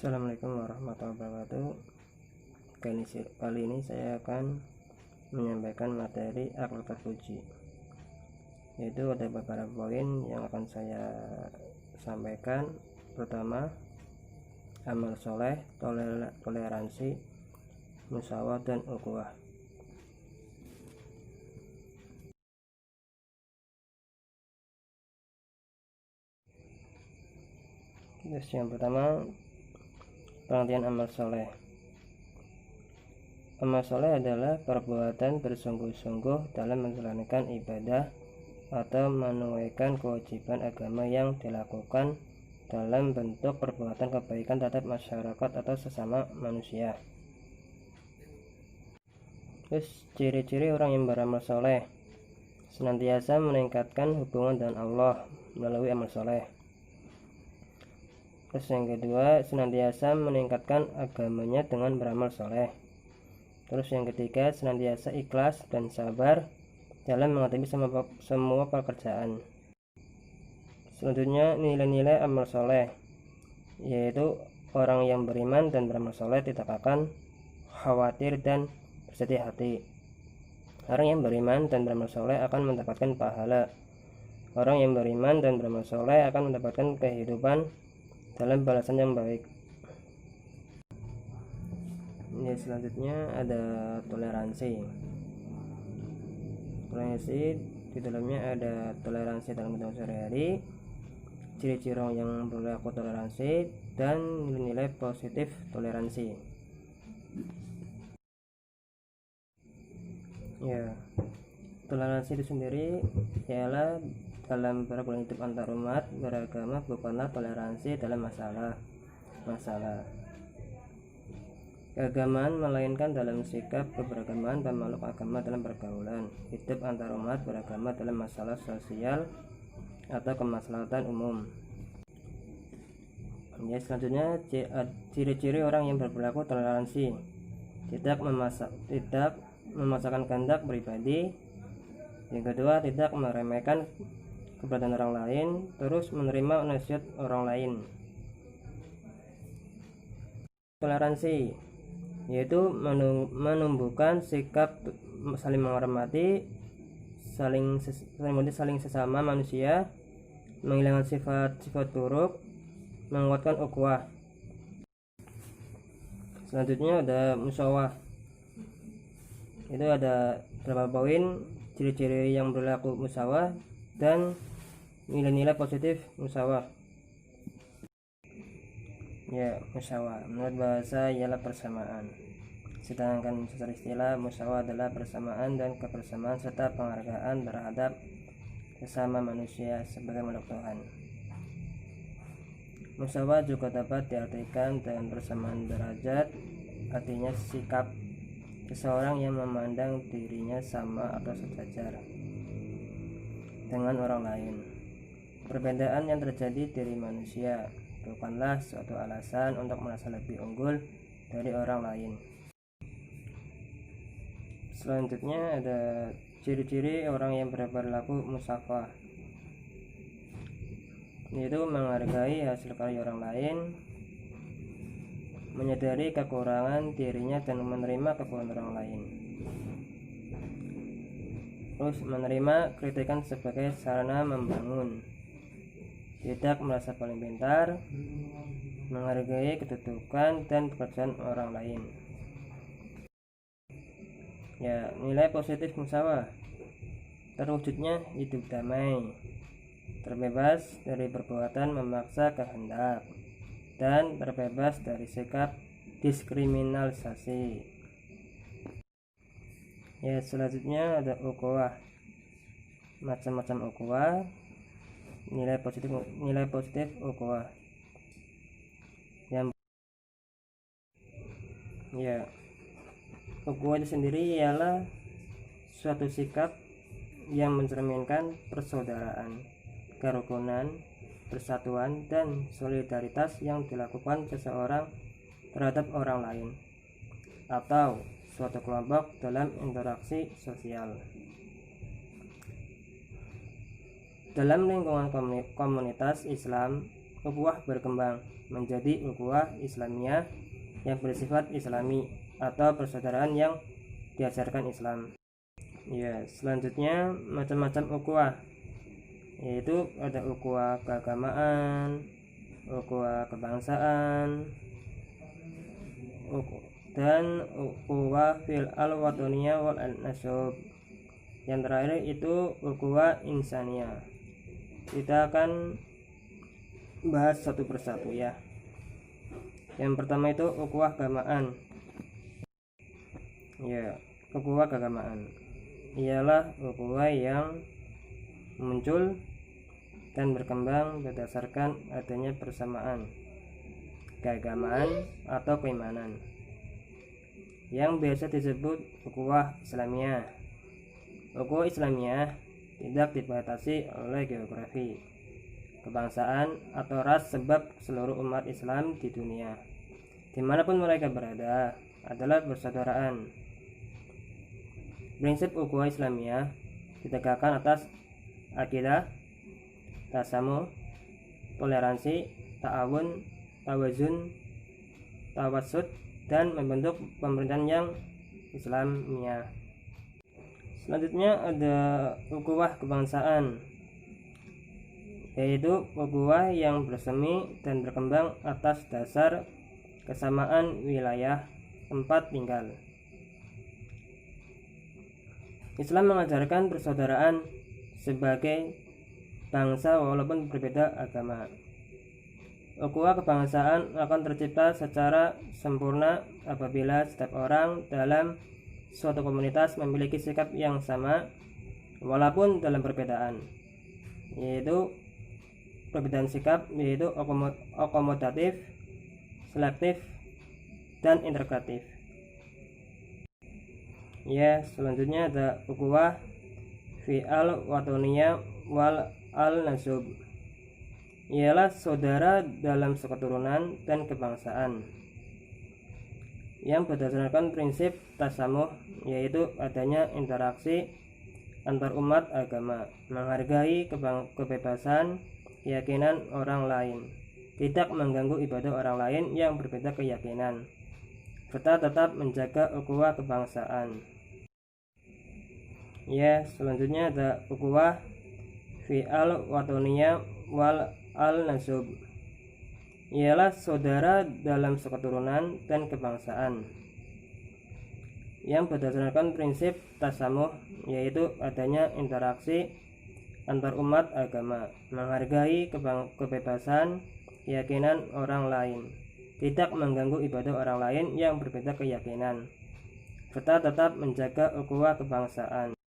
Assalamualaikum warahmatullahi wabarakatuh. Kali ini saya akan menyampaikan materi akhlak terpuji, yaitu ada beberapa poin yang akan saya sampaikan. Pertama, amal soleh, toleransi, musyawarah dan ukhuwah. Terus yang pertama, pengertian amal soleh. Amal soleh adalah perbuatan bersungguh-sungguh dalam menjalankan ibadah atau menunaikan kewajiban agama yang dilakukan dalam bentuk perbuatan kebaikan terhadap masyarakat atau sesama manusia. Terus ciri-ciri orang yang beramal soleh: senantiasa meningkatkan hubungan dengan Allah melalui amal soleh. Terus yang kedua, senantiasa meningkatkan agamanya dengan beramal soleh. Terus yang ketiga, senantiasa ikhlas dan sabar dalam menghadapi semua pekerjaan. Selanjutnya, nilai-nilai amal soleh, yaitu orang yang beriman dan beramal soleh tidak akan khawatir dan bersedih hati. Orang yang beriman dan beramal soleh akan mendapatkan pahala. Orang yang beriman dan beramal soleh akan mendapatkan kehidupan dalam balasan yang baik. Ini selanjutnya ada toleransi. Toleransi di dalamnya ada toleransi dalam kehidupan sehari-hari, ciri-ciri orang yang berlaku toleransi, dan nilai-nilai positif toleransi. Ya, toleransi itu sendiri ialah dalam pergaulan hidup antar umat beragama bukanlah toleransi dalam masalah keagamaan, melainkan dalam sikap keberagaman pemeluk agama dalam pergaulan hidup antar umat beragama dalam masalah sosial atau kemaslahatan umum. Ya, selanjutnya ciri-ciri orang yang berperilaku toleransi: tidak memaksakan kehendak pribadi. Yang kedua, tidak meremehkan keberadaan orang lain, terus menerima nasihat orang lain. Toleransi yaitu menumbuhkan sikap saling menghormati, saling sesama manusia, menghilangkan sifat-sifat buruk, menguatkan ukhuwah. Selanjutnya ada musyawarah. Itu ada beberapa poin ciri-ciri yang berlaku musyawarah dan nilai-nilai positif musyawarah. Ya, musyawarah menurut bahasa ialah persamaan, sedangkan secara istilah musyawarah adalah persamaan dan kebersamaan serta penghargaan terhadap sesama manusia sebagai makhluk Tuhan. Musyawarah juga dapat diartikan dengan persamaan derajat, artinya sikap seseorang yang memandang dirinya sama atau sejajar dengan orang lain. Perbedaan yang terjadi dari manusia bukanlah suatu alasan untuk merasa lebih unggul dari orang lain. Selanjutnya ada ciri-ciri orang yang berperilaku musyawarah, yaitu menghargai hasil karya orang lain, menyadari kekurangan dirinya dan menerima kekurangan orang lain. Terus menerima kritikan sebagai sarana membangun, tidak merasa paling pintar, menghargai kedudukan dan pekerjaan orang lain. Ya, nilai positif musyawarah: terwujudnya hidup damai, terbebas dari perbuatan memaksa kehendak, dan terbebas dari sikap diskriminalisasi. Ya, selanjutnya ada ukhuwah. Macam-macam ukhuwah, nilai positif ukhuwah. Ya, ukhuwah itu sendiri ialah suatu sikap yang mencerminkan persaudaraan, kerukunan, persatuan, dan solidaritas yang dilakukan seseorang terhadap orang lain atau suatu kelompok dalam interaksi sosial. Dalam lingkungan komunitas Islam, ukhuwah berkembang menjadi ukhuwah Islamiyah yang bersifat Islami atau persaudaraan yang diajarkan Islam. Ya, selanjutnya macam-macam ukhuwah, yaitu ada ukhuwah keagamaan, ukhuwah kebangsaan, dan ukhuwah fil al-wataniyah wal nasab. Yang terakhir itu ukhuwah insaniyah. Kita akan bahas satu persatu ya. Yang pertama itu ukhuwah keagamaan. Ya, ukhuwah keagamaan ialah ukhuwah yang muncul dan berkembang berdasarkan adanya persamaan keagamaan atau keimanan, yang biasa disebut ukhuwah Islamiyah. Ukhuwah Islamiyah tidak dibatasi oleh geografi, kebangsaan, atau ras, sebab seluruh umat Islam di dunia, dimanapun mereka berada, adalah persaudaraan. Prinsip ukhuwah Islamiyah ditegakkan atas akidah, tasamuh, toleransi, ta'awun, tawazun, tawassut, dan membentuk pemerintahan yang Islamiyah. Selanjutnya ada ukhuwah kebangsaan, yaitu ukhuwah yang bersemi dan berkembang atas dasar kesamaan wilayah tempat tinggal. Islam mengajarkan persaudaraan sebagai bangsa walaupun berbeda agama. Ukhuwah kebangsaan akan tercipta secara sempurna apabila setiap orang dalam suatu komunitas memiliki sikap yang sama walaupun dalam perbedaan, yaitu perbedaan sikap, yaitu akomodatif, selektif, dan integratif. Ya, selanjutnya ada ukhuwah fi al-wataniyah wal al-nasab, ialah saudara dalam keturunan dan kebangsaan, yang berdasarkan prinsip tasamuh, yaitu adanya interaksi antar umat agama, menghargai kebebasan keyakinan orang lain, tidak mengganggu ibadah orang lain yang berbeda keyakinan, serta tetap menjaga ukhuwah kebangsaan. Ya, selanjutnya ada ukhuwah fi al-wataniyah wal al-nasab, ialah saudara dalam keturunan dan kebangsaan, yang berdasarkan prinsip tasamuh, yaitu adanya interaksi antar umat agama, menghargai kebebasan keyakinan orang lain, tidak mengganggu ibadah orang lain yang berbeda keyakinan, serta tetap menjaga ukhuwah kebangsaan.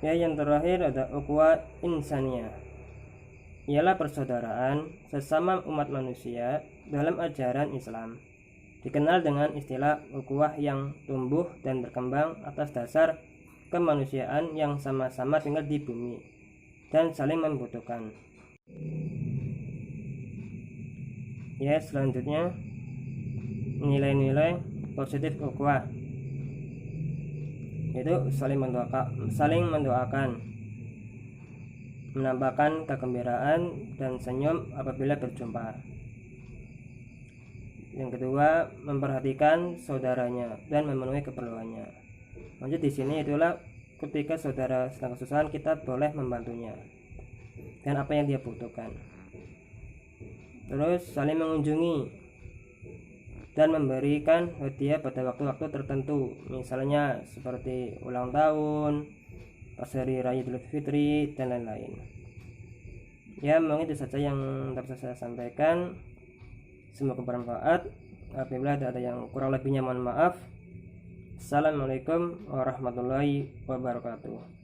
Ya, yang terakhir ada ukhuwah insaniyah, ialah persaudaraan sesama umat manusia dalam ajaran Islam, dikenal dengan istilah ukhuwah yang tumbuh dan berkembang atas dasar kemanusiaan yang sama-sama tinggal di bumi dan saling membutuhkan. Ya, selanjutnya nilai-nilai positif ukhuwah, yaitu saling mendoakan, menampakkan kegembiraan dan senyum apabila berjumpa. Yang kedua, memperhatikan saudaranya dan memenuhi keperluannya. Lanjut di sini itulah ketika saudara sedang kesusahan, kita boleh membantunya dan apa yang dia butuhkan. Terus saling mengunjungi dan memberikan hadiah pada waktu-waktu tertentu, misalnya seperti ulang tahun, pas hari raya Idul Fitri, dan lain-lain. Ya, mungkin itu saja yang dapat saya sampaikan. Semoga bermanfaat. Apabila ada yang kurang lebihnya mohon maaf. Assalamualaikum warahmatullahi wabarakatuh.